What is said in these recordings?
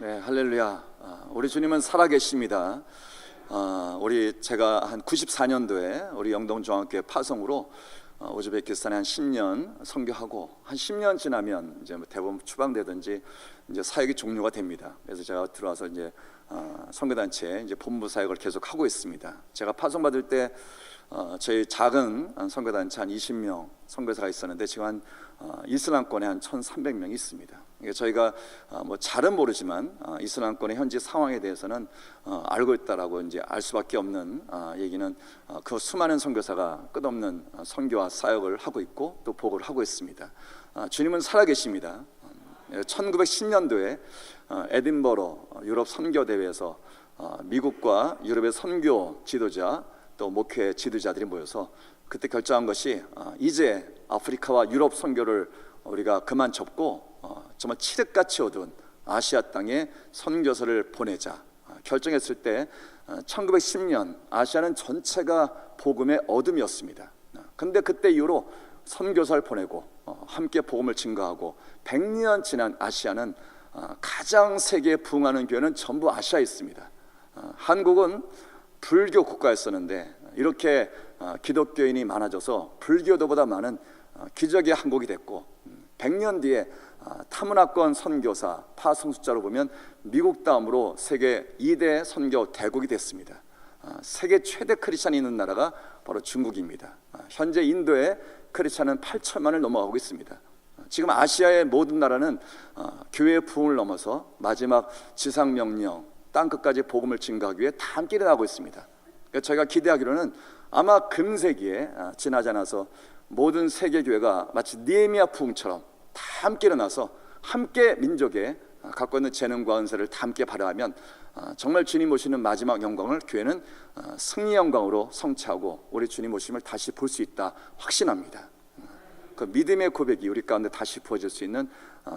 네, 할렐루야. 우리 주님은 살아계십니다. 제가 한 94년도에 우리 영동중앙교회 파송으로 우즈베키스탄에 한 10년 선교하고 한 10년 지나면 이제 대부분 추방되든지 이제 사역이 종료가 됩니다. 그래서 제가 들어와서 이제 선교단체에 이제 본부 사역을 계속 하고 있습니다. 제가 파송 받을 때 저희 작은 선교단체 한 20명 선교사가 있었는데 지금 한 이슬람권에 한 1,300명이 있습니다. 저희가 뭐 잘은 모르지만 이슬람권의 현지 상황에 대해서는 알고 있다라고 이제 알 수밖에 없는 얘기는 그 수많은 선교사가 끝없는 선교와 사역을 하고 있고 또 복을 하고 있습니다. 주님은 살아계십니다. 1910년도에 에딘버러 유럽 선교 대회에서 미국과 유럽의 선교 지도자 또 목회 지도자들이 모여서 그때 결정한 것이 이제 아프리카와 유럽 선교를 우리가 그만 접고 정말 칠흑같이 어두운 아시아 땅에 선교사를 보내자 결정했을 때 1910년 아시아는 전체가 복음의 어둠이었습니다. 그런데 그때 이후로 선교사를 보내고 함께 복음을 증거하고 100년 지난 아시아는 가장 세계에 부흥하는 교회는 전부 아시아에 있습니다. 한국은 불교 국가였었는데 이렇게 기독교인이 많아져서 불교도보다 많은 기적의 한국이 됐고 100년 뒤에 타문화권 선교사 파송 숫자로 보면 미국 다음으로 세계 2대 선교 대국이 됐습니다. 세계 최대 크리스찬이 있는 나라가 바로 중국입니다. 현재 인도의 크리스찬은 8천만을 넘어가고 있습니다. 지금 아시아의 모든 나라는 교회의 부흥을 넘어서 마지막 지상명령 땅끝까지 복음을 증거하기 위해 다 함께 일어나고 있습니다. 그러니까 저희가 기대하기로는 아마 금세기에 지나지 않아서 모든 세계교회가 마치 느헤미야 부흥처럼 다 함께 일어나서 함께 민족에 갖고 있는 재능과 은사를 다 함께 발휘하면 정말 주님 오시는 마지막 영광을 교회는 승리 영광으로 성취하고 우리 주님 오심을 다시 볼 수 있다 확신합니다. 그 믿음의 고백이 우리 가운데 다시 부어질 수 있는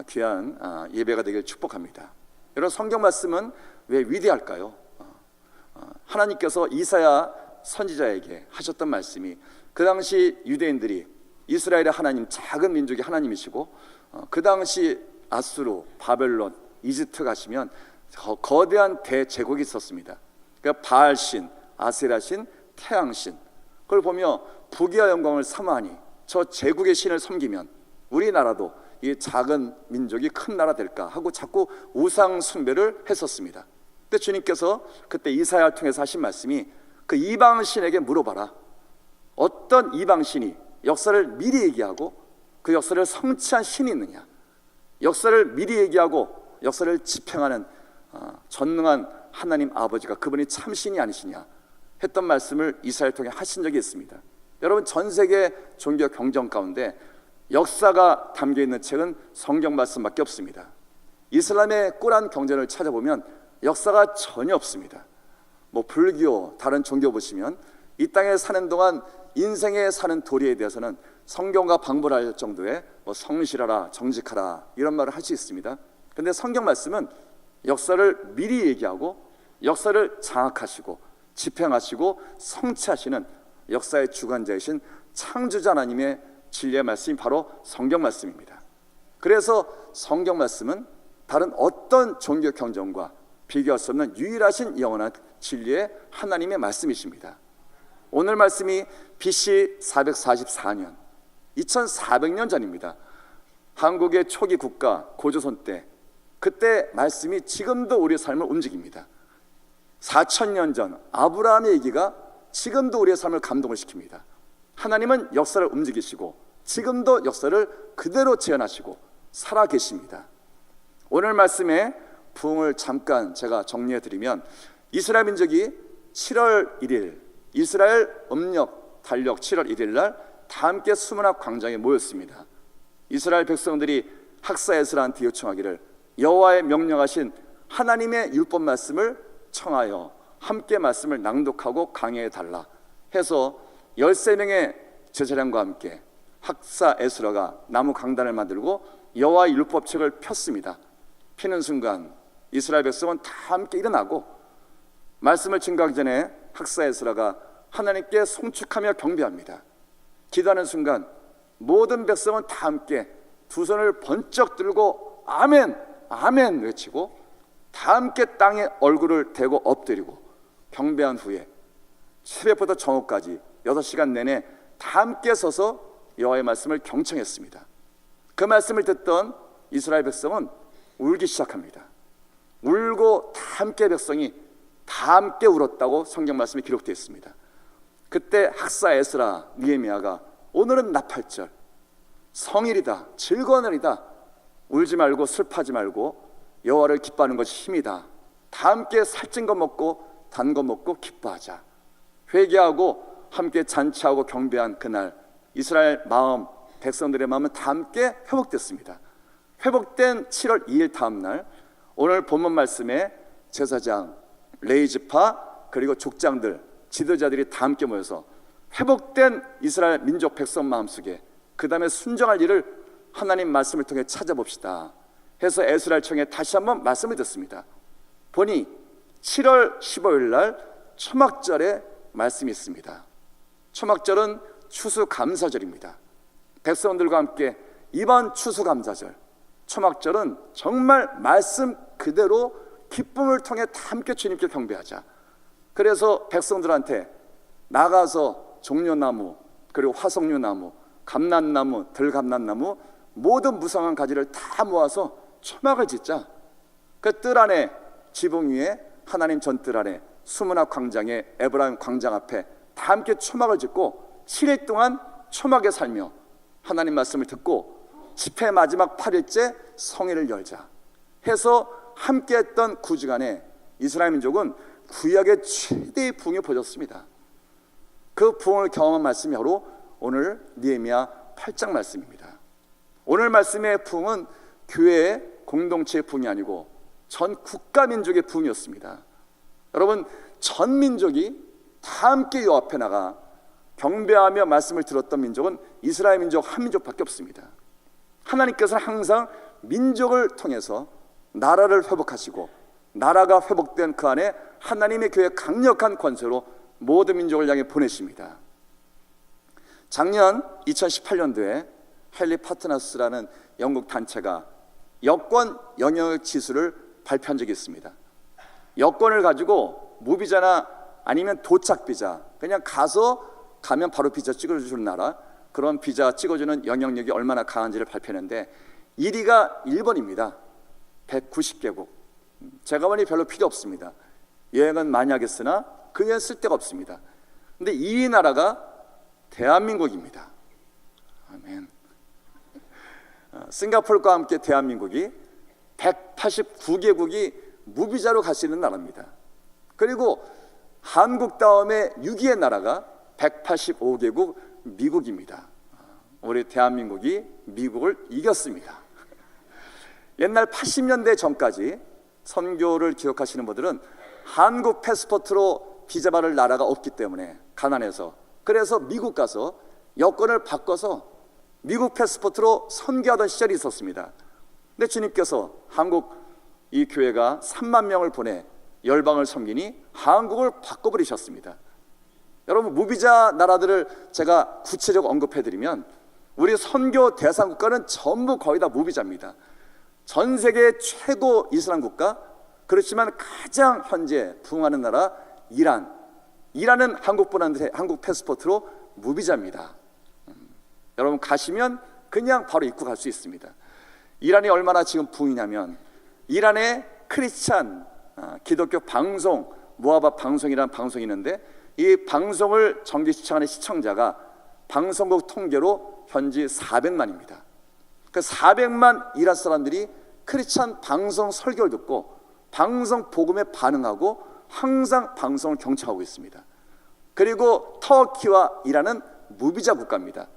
귀한 예배가 되길 축복합니다. 여러분, 성경 말씀은 왜 위대할까요? 하나님께서 이사야 선지자에게 하셨던 말씀이 그 당시 유대인들이 이스라엘의 하나님, 작은 민족의 하나님이시고 그 당시 아수르, 바벨론, 이집트 가시면 거대한 대제국이 있었습니다. 그러니까 바알신, 아세라신, 태양신, 그걸 보며 부귀와 영광을 사모하니 저 제국의 신을 섬기면 우리나라도 이 작은 민족이 큰 나라 될까 하고 자꾸 우상 숭배를 했었습니다. 근데 주님께서 그때 이사야를 통해서 하신 말씀이 그 이방신에게 물어봐라. 어떤 이방신이 역사를 미리 얘기하고 그 역사를 성취한 신이 있느냐, 역사를 미리 얘기하고 역사를 집행하는 전능한 하나님 아버지가 그분이 참신이 아니시냐 했던 말씀을 이사야를 통해 하신 적이 있습니다. 여러분, 전 세계 종교 경전 가운데 역사가 담겨있는 책은 성경 말씀밖에 없습니다. 이슬람의 꾸란 경전을 찾아보면 역사가 전혀 없습니다. 뭐 불교, 다른 종교 보시면 이 땅에 사는 동안 인생에 사는 도리에 대해서는 성경과 방불할 정도의 뭐 성실하라, 정직하라 이런 말을 할 수 있습니다. 그런데 성경 말씀은 역사를 미리 얘기하고 역사를 장악하시고 집행하시고 성취하시는 역사의 주관자이신 창조자 하나님의 진리의 말씀이 바로 성경 말씀입니다. 그래서 성경 말씀은 다른 어떤 종교 경전과 비교할 수 없는 유일하신 영원한 진리의 하나님의 말씀이십니다. 오늘 말씀이 BC 444년 2400년 전입니다. 한국의 초기 국가 고조선 때, 그때 말씀이 지금도 우리의 삶을 움직입니다. 4000년 전 아브라함의 얘기가 지금도 우리의 삶을 감동을 시킵니다. 하나님은 역사를 움직이시고 지금도 역사를 그대로 재현하시고 살아계십니다. 오늘 말씀의 부흥을 잠깐 제가 정리해 드리면, 이스라엘 민족이 7월 1일 이스라엘 음력 달력 7월 1일 날 다 함께 수문학 광장에 모였습니다. 이스라엘 백성들이 학사에스라한테 요청하기를 여호와의 명령하신 하나님의 율법 말씀을 청하여 함께 말씀을 낭독하고 강해해 달라 해서 13명의 제사장과 함께 학사 에스라가 나무 강단을 만들고 여호와의 율법책을 폈습니다. 피는 순간 이스라엘 백성은 다 함께 일어나고 말씀을 증거하기 전에 학사 에스라가 하나님께 송축하며 경배합니다. 기도하는 순간 모든 백성은 다 함께 두 손을 번쩍 들고 아멘, 아멘 외치고 다 함께 땅에 얼굴을 대고 엎드리고 경배한 후에 새벽부터 정오까지 6시간 내내 다 함께 서서 여호와의 말씀을 경청했습니다. 그 말씀을 듣던 이스라엘 백성은 울기 시작합니다. 울고 다 함께 백성이 다 함께 울었다고 성경 말씀에 기록되어 있습니다. 그때 학사 에스라 느헤미야가 오늘은 나팔절, 성일이다, 즐거운 날이다, 울지 말고 슬퍼하지 말고 여호와를 기뻐하는 것이 힘이다, 다 함께 살찐 것 먹고 단 것 먹고 기뻐하자, 회개하고 함께 잔치하고 경배한 그날 이스라엘 마음, 백성들의 마음은 다 함께 회복됐습니다. 회복된 7월 2일 다음 날 오늘 본문 말씀에 제사장, 레위지파 그리고 족장들, 지도자들이 다 함께 모여서 회복된 이스라엘 민족 백성 마음속에 그 다음에 순종할 일을 하나님 말씀을 통해 찾아봅시다 해서 에스라엘청에 다시 한번 말씀을 듣습니다. 보니 7월 15일 날 초막절에 말씀이 있습니다. 초막절은 추수감사절입니다. 백성들과 함께 이번 추수감사절, 초막절은 정말 말씀 그대로 기쁨을 통해 다 함께 주님께 경배하자. 그래서 백성들한테 나가서 종려나무 그리고 화석류나무, 감람나무, 들감람나무 모든 무성한 가지를 다 모아서 초막을 짓자. 그 뜰 안에 지붕 위에 하나님 전뜰 안에 수문학 광장에 에브라임 광장 앞에 다 함께 초막을 짓고 7일 동안 초막에 살며 하나님 말씀을 듣고 집회 마지막 8일째 성회를 열자 해서 함께했던 9주간에 이스라엘 민족은 구약의 최대의 부흥에 보졌습니다. 그 부흥을 경험한 말씀이 바로 오늘 느헤미야 8장 말씀입니다. 오늘 말씀의 부흥은 교회의 공동체의 부흥이 아니고 전 국가 민족의 부흥이었습니다. 여러분, 전 민족이 다 함께 요 앞에 나가 경배하며 말씀을 들었던 민족은 이스라엘 민족 한 민족밖에 없습니다. 하나님께서는 항상 민족을 통해서 나라를 회복하시고 나라가 회복된 그 안에 하나님의 교회의 강력한 권세로 모든 민족을 향해 보내십니다. 작년 2018년도에 헨리 파트너스라는 영국 단체가 여권 영향력 지수를 발표한 적이 있습니다. 여권을 가지고 무비자나 아니면 도착 비자, 그냥 가면 바로 비자 찍어주는 나라, 그런 비자 찍어주는 영향력이 얼마나 강한지를 발표했는데 1위가 일본입니다. 190개국. 제가 보니 별로 필요 없습니다. 여행은 많이 하겠으나 그 여행 쓸 데가 없습니다. 근데 2위 나라가 대한민국입니다. 아멘. 싱가포르와 함께 대한민국이 189개국이 무비자로 갈 수 있는 나라입니다. 그리고 한국 다음에 6위의 나라가 185개국 미국입니다. 우리 대한민국이 미국을 이겼습니다. 옛날 80년대 전까지 선교를 기억하시는 분들은 한국 패스포트로 비자 받을 나라가 없기 때문에 가난해서, 그래서 미국 가서 여권을 바꿔서 미국 패스포트로 선교하던 시절이 있었습니다. 근데 주님께서 한국 이 교회가 3만 명을 보내 열방을 섬기니 한국을 바꿔버리셨습니다. 여러분, 무비자 나라들을 제가 구체적으로 언급해드리면 우리 선교 대상 국가는 전부 거의 다 무비자입니다. 전 세계 최고 이슬람 국가, 그렇지만 가장 현재 부흥하는 나라 이란은 한국 분한테 한국 패스포트로 무비자입니다. 여러분 가시면 그냥 바로 입고 갈 수 있습니다. 이란이 얼마나 지금 부흥이냐면 이란의 크리스찬 기독교 방송 모아바 방송이라는 방송이 있는데 이 방송을 정기 시청하는 시청자가 방송국 통계로 현지 400만입니다. 그 400만 이란 사람들이 크리스찬 방송 설교를 듣고 방송 복음에 반응하고 항상 방송을 경청하고 있습니다. 그리고 터키와 이란은 무비자 국가입니다.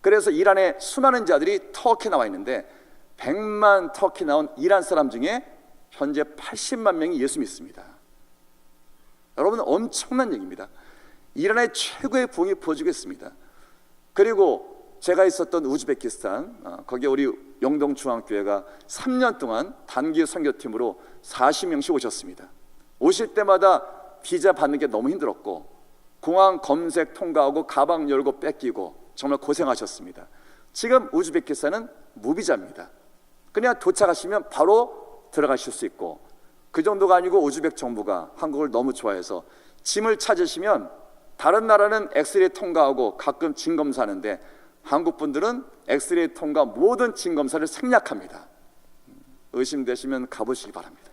그래서 이란의 수많은 자들이 터키에 나와 있는데 100만 터키 나온 이란 사람 중에 현재 80만 명이 예수 믿습니다. 여러분, 엄청난 얘기입니다. 이란의 최고의 부흥이 부어지고 있습니다. 그리고 제가 있었던 우즈베키스탄, 거기에 우리 영동중앙교회가 3년 동안 단기 선교팀으로 40명씩 오셨습니다. 오실 때마다 비자 받는 게 너무 힘들었고 공항 검색 통과하고 가방 열고 뺏기고 정말 고생하셨습니다. 지금 우즈베키스탄은 무비자입니다. 그냥 도착하시면 바로 들어가실 수 있고, 그 정도가 아니고 우즈벡 정부가 한국을 너무 좋아해서 짐을 찾으시면 다른 나라는 엑스레이 통과하고 가끔 진 검사하는데 한국 분들은 엑스레이 통과 모든 진 검사를 생략합니다. 의심되시면 가보시기 바랍니다.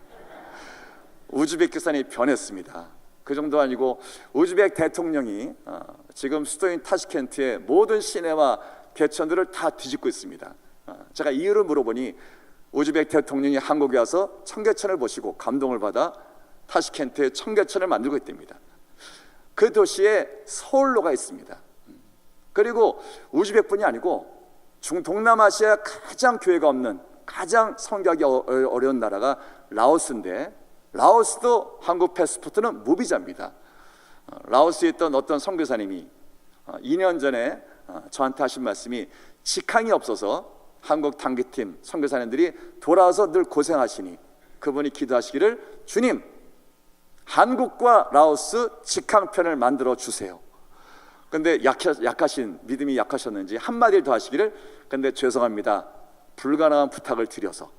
우즈베키스탄이 변했습니다. 그 정도 아니고 우즈벡 대통령이 지금 수도인 타슈켄트의 모든 시내와 개천들을 다 뒤집고 있습니다. 제가 이유를 물어보니 우즈벡 대통령이 한국에 와서 청계천을 보시고 감동을 받아 타슈켄트에 청계천을 만들고 있답니다. 그 도시에 서울로가 있습니다. 그리고 우즈벡뿐이 아니고 동남아시아 가장 교회가 없는, 가장 선교하기 어려운 나라가 라오스인데, 라오스도 한국 패스포트는 무비자입니다. 라오스에 있던 어떤 선교사님이 2년 전에 저한테 하신 말씀이, 직항이 없어서 한국 단기팀 선교사님들이 돌아와서 늘 고생하시니 그분이 기도하시기를, 주님, 한국과 라오스 직항편을 만들어 주세요. 근데 약하신, 믿음이 약하셨는지 한마디를 더 하시기를, 근데 죄송합니다, 불가능한 부탁을 드려서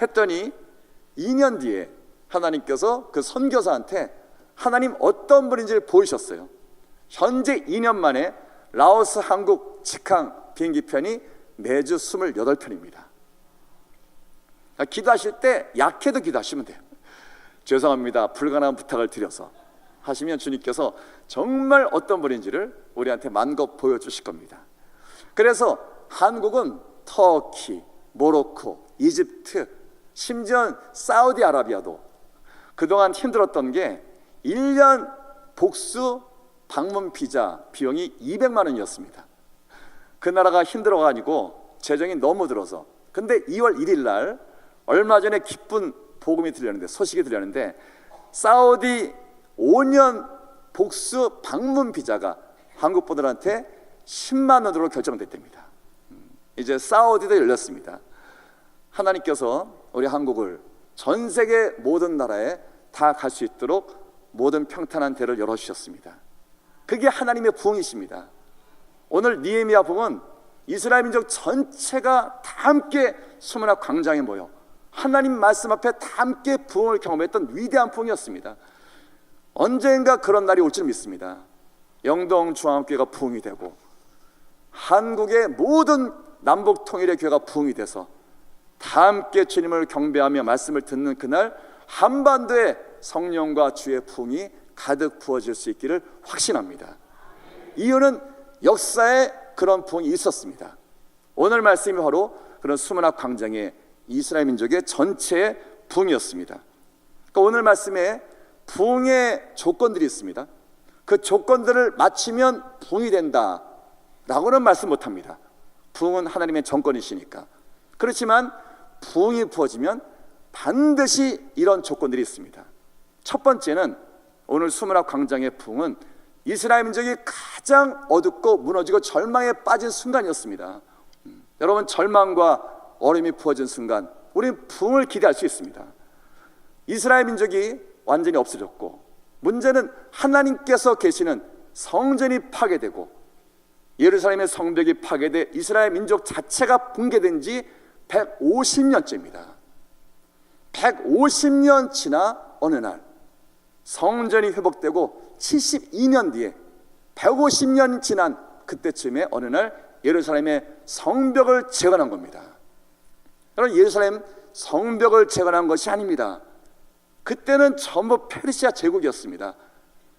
했더니 2년 뒤에 하나님께서 그 선교사한테 하나님 어떤 분인지를 보이셨어요. 현재 2년 만에 라오스 한국 직항 비행기편이 매주 28편입니다. 기도하실 때 약해도 기도하시면 돼요. 죄송합니다, 불가능한 부탁을 드려서 하시면 주님께서 정말 어떤 분인지를 우리한테 만것 보여주실 겁니다. 그래서 한국은 터키, 모로코, 이집트, 심지어 사우디아라비아도 그동안 힘들었던 게 1년 복수 방문 비자 비용이 200만 원이었습니다. 그 나라가 힘들어가지고 재정이 너무 들어서, 근데 2월 1일 날 얼마 전에 기쁜 복음이 들렸는데, 소식이 들렸는데, 사우디 5년 복수 방문 비자가 한국 분들한테 10만 원으로 결정됐답니다. 이제 사우디도 열렸습니다. 하나님께서 우리 한국을 전 세계 모든 나라에 다 갈 수 있도록 모든 평탄한 대를 열어주셨습니다. 그게 하나님의 부흥이십니다. 오늘 느헤미야 부흥은 이스라엘 민족 전체가 다 함께 수문학 광장에 모여 하나님 말씀 앞에 다 함께 부흥을 경험했던 위대한 부흥이었습니다. 언젠가 그런 날이 올 줄 믿습니다. 영동중앙교회가 부흥이 되고 한국의 모든 남북 통일의 교회가 부흥이 돼서 다 함께 주님을 경배하며 말씀을 듣는 그날, 한반도에 성령과 주의 부흥이 가득 부어질 수 있기를 확신합니다. 이유는 역사에 그런 부흥이 있었습니다. 오늘 말씀이 바로 그런 수문학 광장의 이스라엘 민족의 전체의 부흥이었습니다. 그러니까 오늘 말씀에 부흥의 조건들이 있습니다. 그 조건들을 맞추면 부흥이 된다 라고는 말씀 못합니다. 부흥은 하나님의 정권이시니까. 그렇지만 부흥이 부어지면 반드시 이런 조건들이 있습니다. 첫 번째는 오늘 수문학 광장의 부흥은 이스라엘 민족이 가장 어둡고 무너지고 절망에 빠진 순간이었습니다. 여러분, 절망과 어려움이 부어진 순간 우리는 부흥을 기대할 수 있습니다. 이스라엘 민족이 완전히 없어졌고, 문제는 하나님께서 계시는 성전이 파괴되고 예루살렘의 성벽이 파괴돼 이스라엘 민족 자체가 붕괴된 지 150년째입니다. 150년 지나 어느 날 성전이 회복되고 72년 뒤에 150년 지난 그때쯤에 어느 날 예루살렘의 성벽을 재건한 겁니다. 여러분, 예루살렘 성벽을 재건한 것이 아닙니다. 그때는 전부 페르시아 제국이었습니다.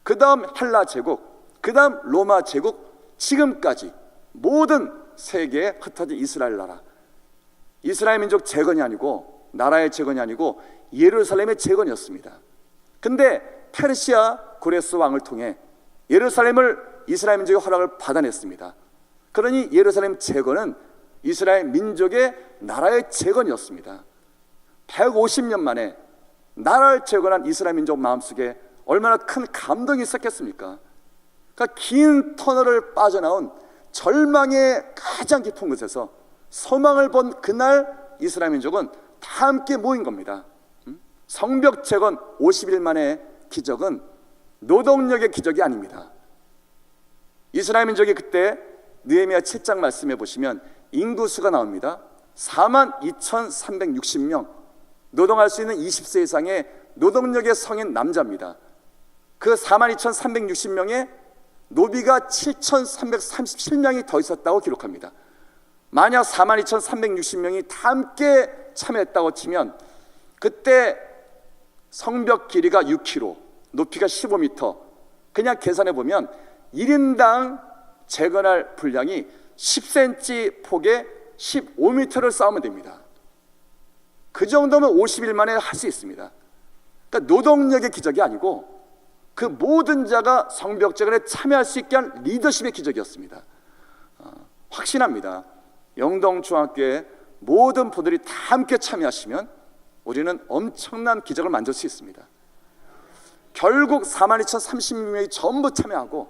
그 다음 헬라 제국, 그 다음 로마 제국, 지금까지 모든 세계에 흩어진 이스라엘 나라. 이스라엘 민족 재건이 아니고, 나라의 재건이 아니고 예루살렘의 재건이었습니다. 근데 페르시아 고레스 왕을 통해 예루살렘을 이스라엘 민족의 허락을 받아냈습니다. 그러니 예루살렘 재건은 이스라엘 민족의 나라의 재건이었습니다. 150년 만에 나라를 재건한 이스라엘 민족 마음속에 얼마나 큰 감동이 있었겠습니까? 그러니까 긴 터널을 빠져나온 절망의 가장 깊은 곳에서 소망을 본 그날 이스라엘 민족은 다 함께 모인 겁니다. 성벽 재건 50일 만의 기적은 노동력의 기적이 아닙니다. 이스라엘 민족이 그때 느헤미야 7장 말씀해 보시면 인구수가 나옵니다. 42,360명. 노동할 수 있는 20세 이상의 노동력의 성인 남자입니다. 그 42,360명에 노비가 7,337명이 더 있었다고 기록합니다. 만약 42,360명이 다 함께 참여했다고 치면 그때 성벽 길이가 6km, 높이가 15m, 그냥 계산해 보면 1인당 재건할 분량이 10cm 폭에 15m를 쌓으면 됩니다. 그 정도면 50일 만에 할 수 있습니다. 그러니까 노동력의 기적이 아니고 그 모든 자가 성벽 재건에 참여할 수 있게 한 리더십의 기적이었습니다. 확신합니다. 영동중학교의 모든 부들이 다 함께 참여하시면 우리는 엄청난 기적을 만들 수 있습니다. 결국 42,030명이 전부 참여하고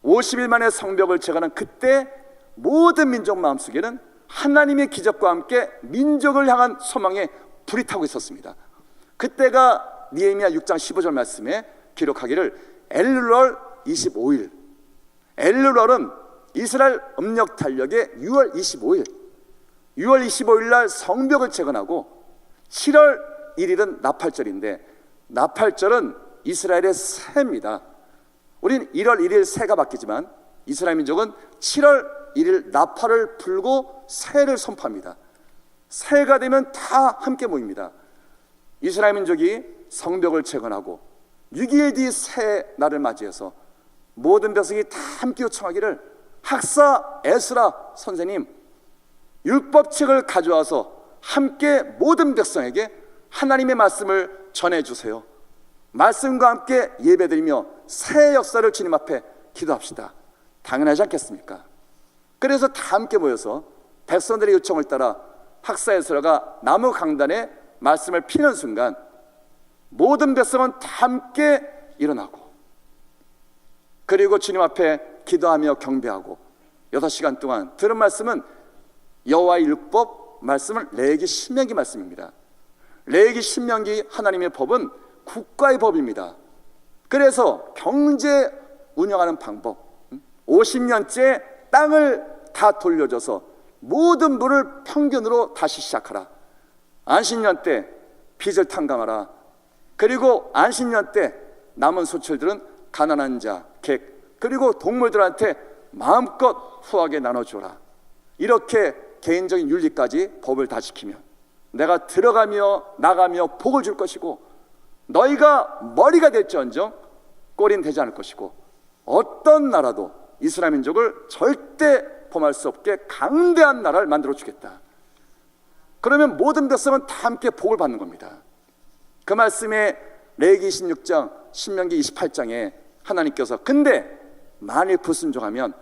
50일 만에 성벽을 재건한 그때 모든 민족 마음속에는 하나님의 기적과 함께 민족을 향한 소망에 불이 타고 있었습니다. 그때가 느헤미야 6장 15절 말씀에 기록하기를 엘룰월 25일, 엘룰월은 이스라엘 음력 달력의 6월 25일, 6월 25일 날 성벽을 재건하고 7월 1일은 나팔절인데, 나팔절은 이스라엘의 새입니다. 우린 1월 1일 새가 바뀌지만 이스라엘 민족은 7월 1일 나팔을 불고 새를 선포합니다. 새가 되면 다 함께 모입니다. 이스라엘 민족이 성벽을 재건하고 6.25 뒤 새 날을 맞이해서 모든 백성이 다 함께 요청하기를, 학사 에스라 선생님, 율법책을 가져와서 함께 모든 백성에게 하나님의 말씀을 전해주세요. 말씀과 함께 예배드리며 새 역사를 주님 앞에 기도합시다. 당연하지 않겠습니까? 그래서 다 함께 모여서 백성들의 요청을 따라 학사 에스라가 나무 강단에 말씀을 피는 순간 모든 백성은 다 함께 일어나고, 그리고 주님 앞에 기도하며 경배하고 6시간 동안 들은 말씀은 여호와의 율법 말씀은 레위기 신명기 말씀입니다. 레위기 신명기 하나님의 법은 국가의 법입니다. 그래서 경제 운영하는 방법, 50년째 땅을 다 돌려줘서 모든 물을 평균으로 다시 시작하라. 안식년 때 빚을 탕감하라. 그리고 안식년 때 남은 소출들은 가난한 자, 객, 그리고 동물들한테 마음껏 후하게 나눠줘라. 이렇게 개인적인 윤리까지 법을 다 지키면 내가 들어가며 나가며 복을 줄 것이고, 너희가 머리가 될지언정 꼬리는 되지 않을 것이고, 어떤 나라도 이스라엘 민족을 절대 범할 수 없게 강대한 나라를 만들어 주겠다. 그러면 모든 백성은 다 함께 복을 받는 겁니다. 그 말씀에 레위기 26장, 신명기 28장에 하나님께서 근데 만일 불순종하면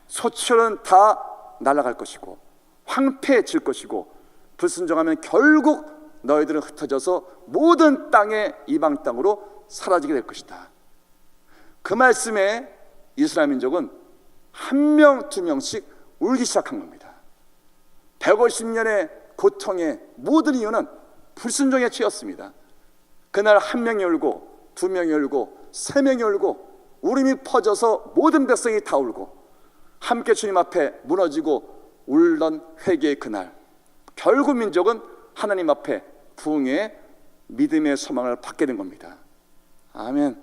소출은 다 날아갈 것이고 황폐해질 것이고, 불순종하면 결국 너희들은 흩어져서 모든 땅의 이방 땅으로 사라지게 될 것이다. 그 말씀에 이스라엘 민족은 한 명, 두 명씩 울기 시작한 겁니다. 150년의 고통의 모든 이유는 불순종에 취했습니다. 그날 한 명이 울고, 두 명이 울고, 세 명이 울고, 울음이 퍼져서 모든 백성이 다 울고 함께 주님 앞에 무너지고 울던 회개의 그날, 결국 민족은 하나님 앞에 부흥의 믿음의 소망을 받게 된 겁니다. 아멘.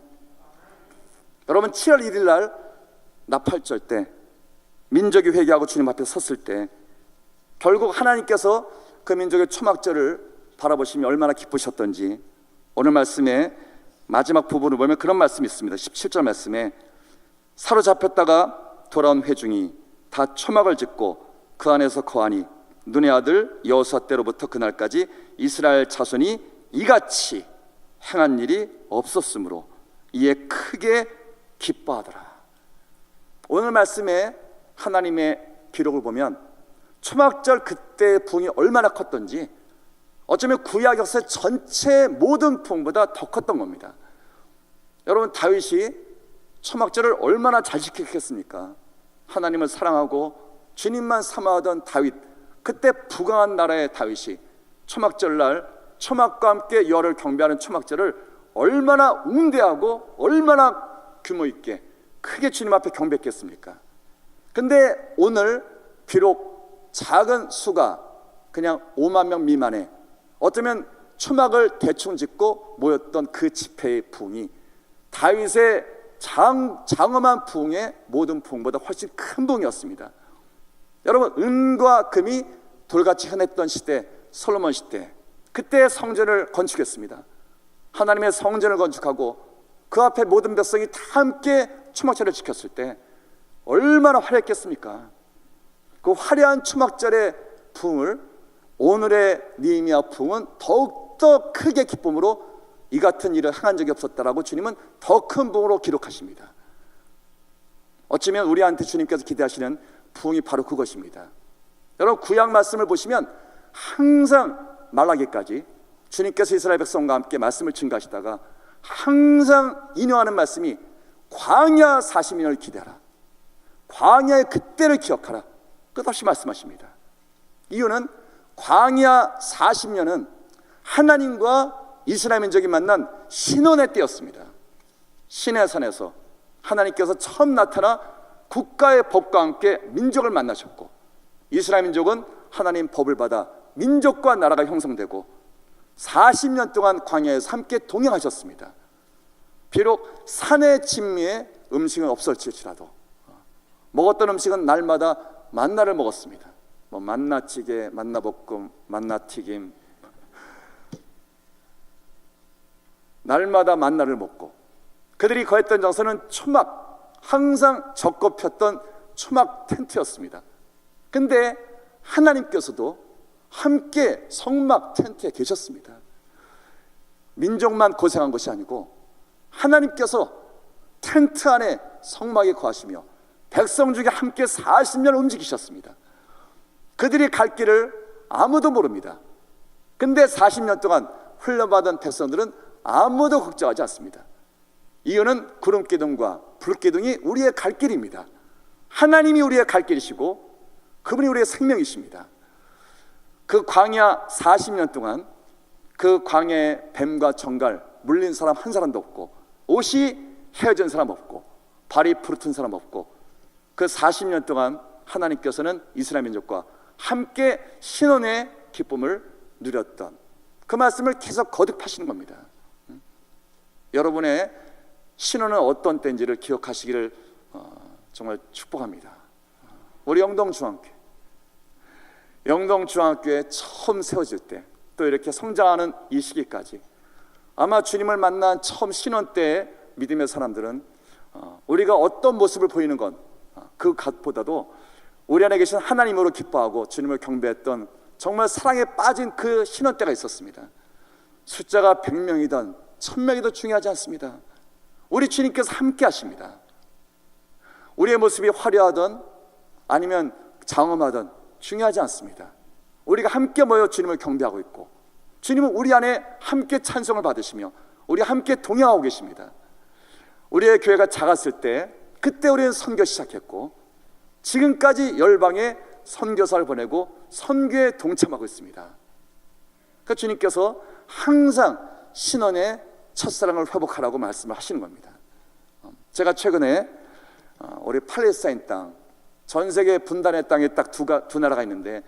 여러분, 7월 1일 날 나팔절 때 민족이 회개하고 주님 앞에 섰을 때 결국 하나님께서 그 민족의 초막절을 바라보시며 얼마나 기쁘셨던지, 오늘 말씀에 마지막 부분을 보면 그런 말씀이 있습니다. 17절 말씀에 사로잡혔다가 돌아온 회중이 다 초막을 짓고 그 안에서 거하니 눈의 아들 여호수아 때로부터 그날까지 이스라엘 자손이 이같이 행한 일이 없었으므로 이에 크게 기뻐하더라. 오늘 말씀에 하나님의 기록을 보면 초막절 그때의 부흥이 얼마나 컸던지, 어쩌면 구약 역사 전체 모든 부흥보다 더 컸던 겁니다. 여러분, 다윗이 초막절을 얼마나 잘 지켰겠습니까? 하나님을 사랑하고 주님만 사모하던 다윗, 그때 부강한 나라의 다윗이 초막절날 초막과 함께 여호와를 경배하는 초막절을 얼마나 웅대하고 얼마나 규모 있게 크게 주님 앞에 경배했겠습니까? 근데 오늘 비록 작은 수가 그냥 5만 명 미만의, 어쩌면 초막을 대충 짓고 모였던 그 집회의 부흥이 다윗의 장엄한 부흥의 모든 부흥보다 훨씬 큰 부흥이었습니다. 여러분, 은과 금이 돌같이 현했던 시대, 솔로몬 시대, 그때 성전을 건축했습니다. 하나님의 성전을 건축하고 그 앞에 모든 백성이 다 함께 초막절을 지켰을 때 얼마나 화려했겠습니까? 그 화려한 초막절의 부흥을 오늘의 느헤미야 부흥은 더욱더 크게 기쁨으로 이 같은 일을 행한 적이 없었다라고 주님은 더 큰 부흥으로 기록하십니다. 어쩌면 우리한테 주님께서 기대하시는 부흥이 바로 그것입니다. 여러분, 구약 말씀을 보시면 항상 말라기까지 주님께서 이스라엘 백성과 함께 말씀을 증거하시다가 항상 인용하는 말씀이 광야 40년을 기대하라, 광야의 그때를 기억하라, 끝없이 말씀하십니다. 이유는 광야 40년은 하나님과 이스라엘 민족이 만난 신혼의 때였습니다. 시내산에서 하나님께서 처음 나타나 국가의 법과 함께 민족을 만나셨고, 이스라엘 민족은 하나님 법을 받아 민족과 나라가 형성되고 40년 동안 광야에서 함께 동행하셨습니다. 비록 산의 진미에 음식은 없을지라도 먹었던 음식은 날마다 만나를 먹었습니다. 만나찌개, 만나볶음, 만나튀김, 날마다 만나를 먹고, 그들이 거했던 장소는 초막, 항상 젖고 폈던 초막 텐트였습니다. 근데 하나님께서도 함께 성막 텐트에 계셨습니다. 민족만 고생한 것이 아니고 하나님께서 텐트 안에 성막에 거하시며 백성 중에 함께 40년 움직이셨습니다. 그들이 갈 길을 아무도 모릅니다. 근데 40년 동안 훈련받은 백성들은 아무도 걱정하지 않습니다. 이유는 구름기둥과 불기둥이 우리의 갈 길입니다. 하나님이 우리의 갈 길이시고 그분이 우리의 생명이십니다. 그 광야 40년 동안 그 광야에 뱀과 정갈 물린 사람 한 사람도 없고, 옷이 헤어진 사람 없고, 발이 부르튼 사람 없고, 그 40년 동안 하나님께서는 이스라엘 민족과 함께 신혼의 기쁨을 누렸던 그 말씀을 계속 거듭하시는 겁니다. 여러분의 신혼은 어떤 때인지를 기억하시기를 정말 축복합니다. 우리 영동중앙교회 처음 세워질 때, 또 이렇게 성장하는 이 시기까지 아마 주님을 만난 처음 신혼 때의 믿음의 사람들은 우리가 어떤 모습을 보이는 건 그 값보다도 우리 안에 계신 하나님으로 기뻐하고 주님을 경배했던 정말 사랑에 빠진 그 신혼 때가 있었습니다. 숫자가 100명이든 1000명이든 중요하지 않습니다. 우리 주님께서 함께 하십니다. 우리의 모습이 화려하든 아니면 장엄하든 중요하지 않습니다. 우리가 함께 모여 주님을 경배하고 있고, 주님은 우리 안에 함께 찬송을 받으시며 우리 함께 동행하고 계십니다. 우리의 교회가 작았을 때 그때 우리는 선교 시작했고, 지금까지 열방에 선교사를 보내고 선교에 동참하고 있습니다. 그러니까 주님께서 항상 신혼의 첫사랑을 회복하라고 말씀을 하시는 겁니다. 제가 최근에 우리 팔레스타인 땅, 전 세계 분단의 땅에 딱 두 나라가 있는데,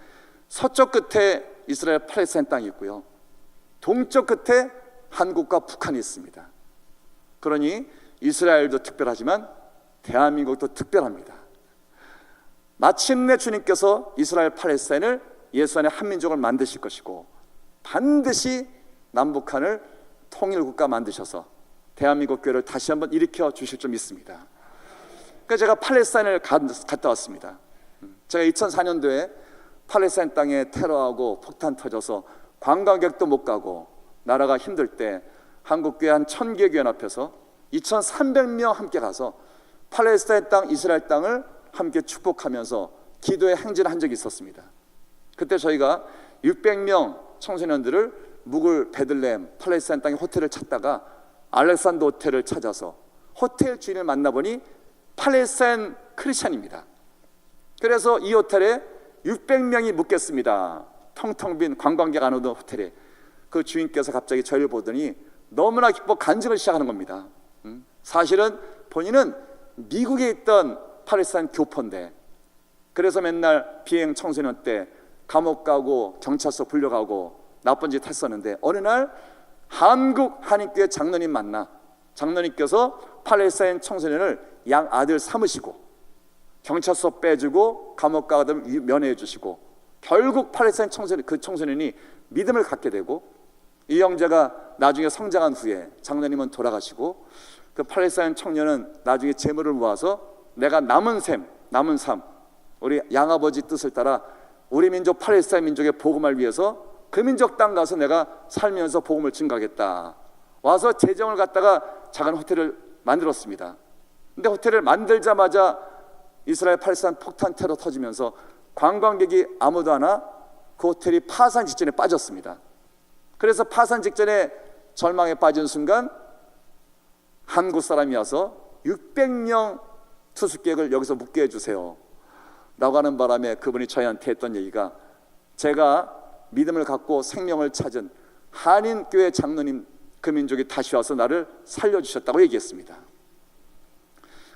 서쪽 끝에 이스라엘 팔레스타인 땅이 있고요, 동쪽 끝에 한국과 북한이 있습니다. 그러니 이스라엘도 특별하지만 대한민국도 특별합니다. 마침내 주님께서 이스라엘 팔레스타인을 예수 안에 한민족을 만드실 것이고, 반드시 남북한을 통일국가 만드셔서 대한민국 교회를 다시 한번 일으켜 주실 점 있습니다. 그러니까 제가 팔레스타인을 갔다 왔습니다. 제가 2004년도에 팔레스타인 땅에 테러하고 폭탄 터져서 관광객도 못 가고 나라가 힘들 때 한국교회 한 1000개 교회 앞에서 2300명 함께 가서 팔레스타인 땅, 이스라엘 땅을 함께 축복하면서 기도의 행진을 한 적이 있었습니다. 그때 저희가 600명 청소년들을 묵을 베들레헴 팔레스타인 땅의 호텔을 찾다가 알렉산더 호텔을 찾아서 호텔 주인을 만나보니 팔레스타인 크리스찬입니다. 그래서 이 호텔에 600명이 묵겠습니다. 텅텅 빈 관광객 안 오던 호텔에 그 주인께서 갑자기 저희를 보더니 너무나 기뻐 간증을 시작하는 겁니다. 사실은 본인은 미국에 있던 팔레스타인 교포인데, 그래서 맨날 비행 청소년 때 감옥 가고 경찰서 불려가고 나쁜 짓 했었는데 어느 날 한국 한인교회 장로님 만나 장로님께서 팔레스타인 청소년을 양 아들 삼으시고 경찰서 빼주고 감옥 가든 면회해 주시고 결국 팔레스타인 청소년, 그 청소년이 믿음을 갖게 되고 이 형제가 나중에 성장한 후에 장로님은 돌아가시고 그 팔레스타인 청년은 나중에 재물을 모아서 내가 남은 삶 우리 양아버지 뜻을 따라 우리 민족 팔레스타인 민족의 복음을 위해서 그 민족 땅 가서 내가 살면서 복음을 증가하겠다 와서 재정을 갖다가 작은 호텔을 만들었습니다. 근데 호텔을 만들자마자 이스라엘 팔레스타인 폭탄 테러 터지면서 관광객이 아무도 안 와 그 호텔이 파산 직전에 빠졌습니다. 그래서 파산 직전에 절망에 빠진 순간 한국 사람이 와서 600명 투숙객을 여기서 묵게 해주세요 라고 하는 바람에 그분이 저희한테 했던 얘기가 제가 믿음을 갖고 생명을 찾은 한인교회 장로님 그 민족이 다시 와서 나를 살려주셨다고 얘기했습니다.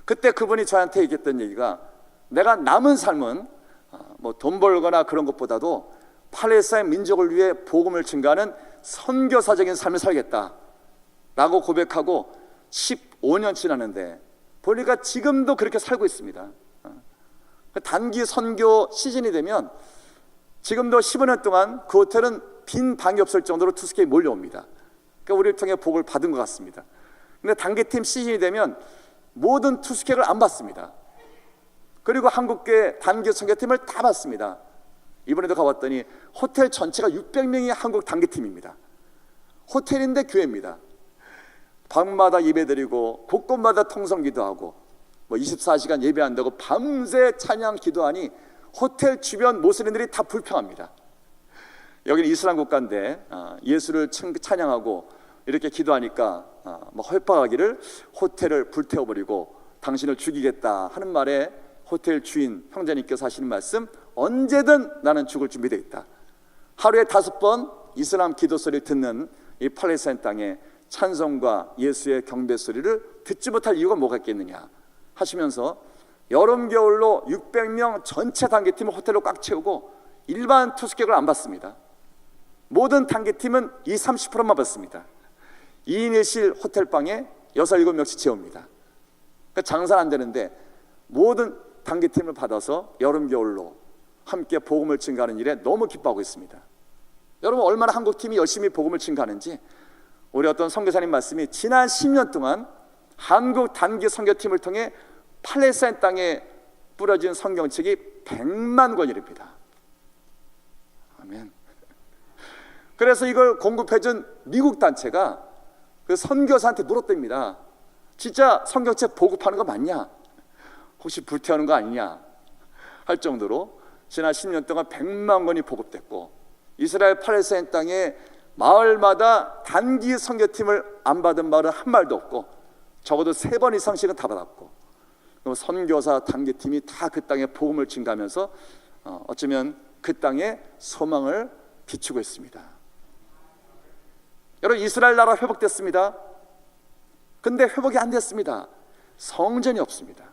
그때 그분이 저한테 얘기했던 얘기가 내가 남은 삶은 뭐 돈 벌거나 그런 것보다도 팔레스타인 민족을 위해 복음을 증가하는 선교사적인 삶을 살겠다 라고 고백하고 15년 지났는데 보니까 지금도 그렇게 살고 있습니다. 단기 선교 시즌이 되면 지금도 15년 동안 그 호텔은 빈 방이 없을 정도로 투숙객이 몰려옵니다. 그러니까 우리를 통해 복을 받은 것 같습니다. 근데 단기팀 시즌이 되면 모든 투숙객을 안 받습니다. 그리고 한국교회 단기 선교팀을 다 받습니다. 이번에도 가봤더니 호텔 전체가 600명이 한국 단기팀입니다. 호텔인데 교회입니다. 밤마다 예배드리고 곳곳마다 통성기도하고 뭐 24시간 예배한다고 밤새 찬양 기도하니 호텔 주변 모슬림들이 다 불평합니다. 여기는 이슬람 국가인데 예수를 찬양하고 이렇게 기도하니까 뭐 헐파하기를 호텔을 불태워버리고 당신을 죽이겠다 하는 말에 호텔 주인 형제님께서 하시는 말씀 언제든 나는 죽을 준비되어 있다. 하루에 5번 이슬람 기도 소리를 듣는 이 팔레스타인 땅에 찬송과 예수의 경배 소리를 듣지 못할 이유가 뭐가 있겠느냐 하시면서 여름 겨울로 600명 전체 단기팀을 호텔로 꽉 채우고 일반 투숙객을 안 받습니다. 모든 단기팀은 30%만 받습니다. 2인 1실 호텔방에 6, 7명씩 채웁니다. 그러니까 장사는 안 되는데 모든 단기팀을 받아서 여름 겨울로 함께 복음을 증가하는 일에 너무 기뻐하고 있습니다. 여러분 얼마나 한국팀이 열심히 복음을 증가하는지 우리 어떤 선교사님 말씀이 지난 10년 동안 한국 단기 선교팀을 통해 팔레스타인 땅에 뿌려진 성경책이 100만 권이랍니다. 아멘. 그래서 이걸 공급해준 미국 단체가 그 선교사한테 물었답니다. 진짜 성경책 보급하는 거 맞냐? 혹시 불태우는 거 아니냐? 할 정도로 지난 10년 동안 100만 권이 보급됐고 이스라엘 팔레스타인 땅에 마을마다 단기 선교팀을 안 받은 마을은 한 마을도 없고 적어도 3번 이상씩은 다 받았고 선교사 단기팀이 다 그 땅에 복음을 증가하면서 어쩌면 그 땅에 소망을 비추고 있습니다. 여러분 이스라엘 나라 회복됐습니다. 근데 회복이 안 됐습니다. 성전이 없습니다.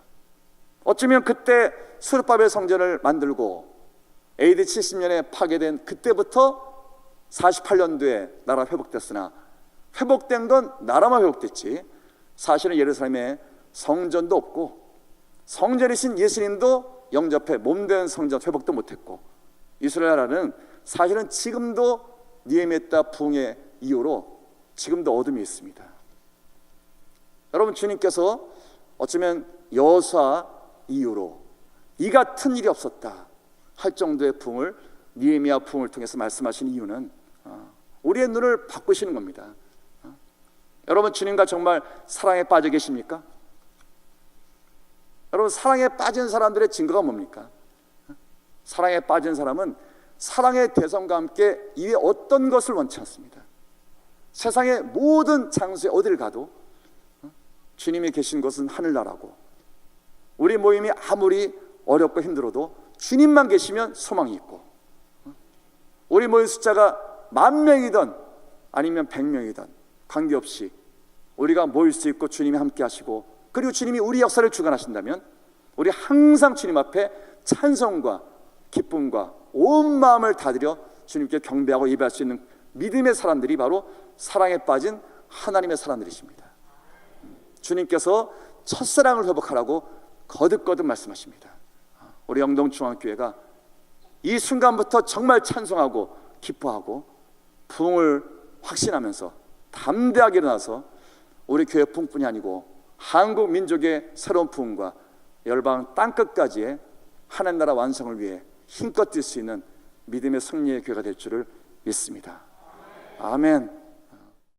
어쩌면 그때 스룹바벨 성전을 만들고 AD 70년에 파괴된 그때부터 48년도에 나라 회복됐으나 회복된 건 나라만 회복됐지 사실은 예루살렘에 성전도 없고 성전이신 예수님도 영접해 몸된 성전 회복도 못했고 이스라엘 나라는 사실은 지금도 니에미아 부흥의 이후로 지금도 어둠이 있습니다. 여러분 주님께서 어쩌면 여호수아 이후로 이 같은 일이 없었다 할 정도의 부흥을 니에미아 부흥을 통해서 말씀하신 이유는 우리의 눈을 바꾸시는 겁니다. 여러분 주님과 정말 사랑에 빠져 계십니까? 여러분 사랑에 빠진 사람들의 증거가 뭡니까? 사랑에 빠진 사람은 사랑의 대성과 함께 이외 어떤 것을 원치 않습니다. 세상의 모든 장소에 어딜 가도 주님이 계신 곳은 하늘나라고 우리 모임이 아무리 어렵고 힘들어도 주님만 계시면 소망이 있고 우리 모임 숫자가 10,000명이든 아니면 100명이든 관계없이 우리가 모일 수 있고 주님이 함께 하시고 그리고 주님이 우리 역사를 주관하신다면 우리 항상 주님 앞에 찬송과 기쁨과 온 마음을 다드려 주님께 경배하고 예배할 수 있는 믿음의 사람들이 바로 사랑에 빠진 하나님의 사람들이십니다. 주님께서 첫사랑을 회복하라고 거듭거듭 말씀하십니다. 우리 영동중앙교회가 이 순간부터 정말 찬송하고 기뻐하고 부흥을 확신하면서 담대하게 일어나서 우리 교회 부흥뿐이 아니고 한국 민족의 새로운 부흥과 열방 땅끝까지의 하나님 나라 완성을 위해 힘껏 뛸 수 있는 믿음의 승리의 교회가 될 줄을 믿습니다. 아멘.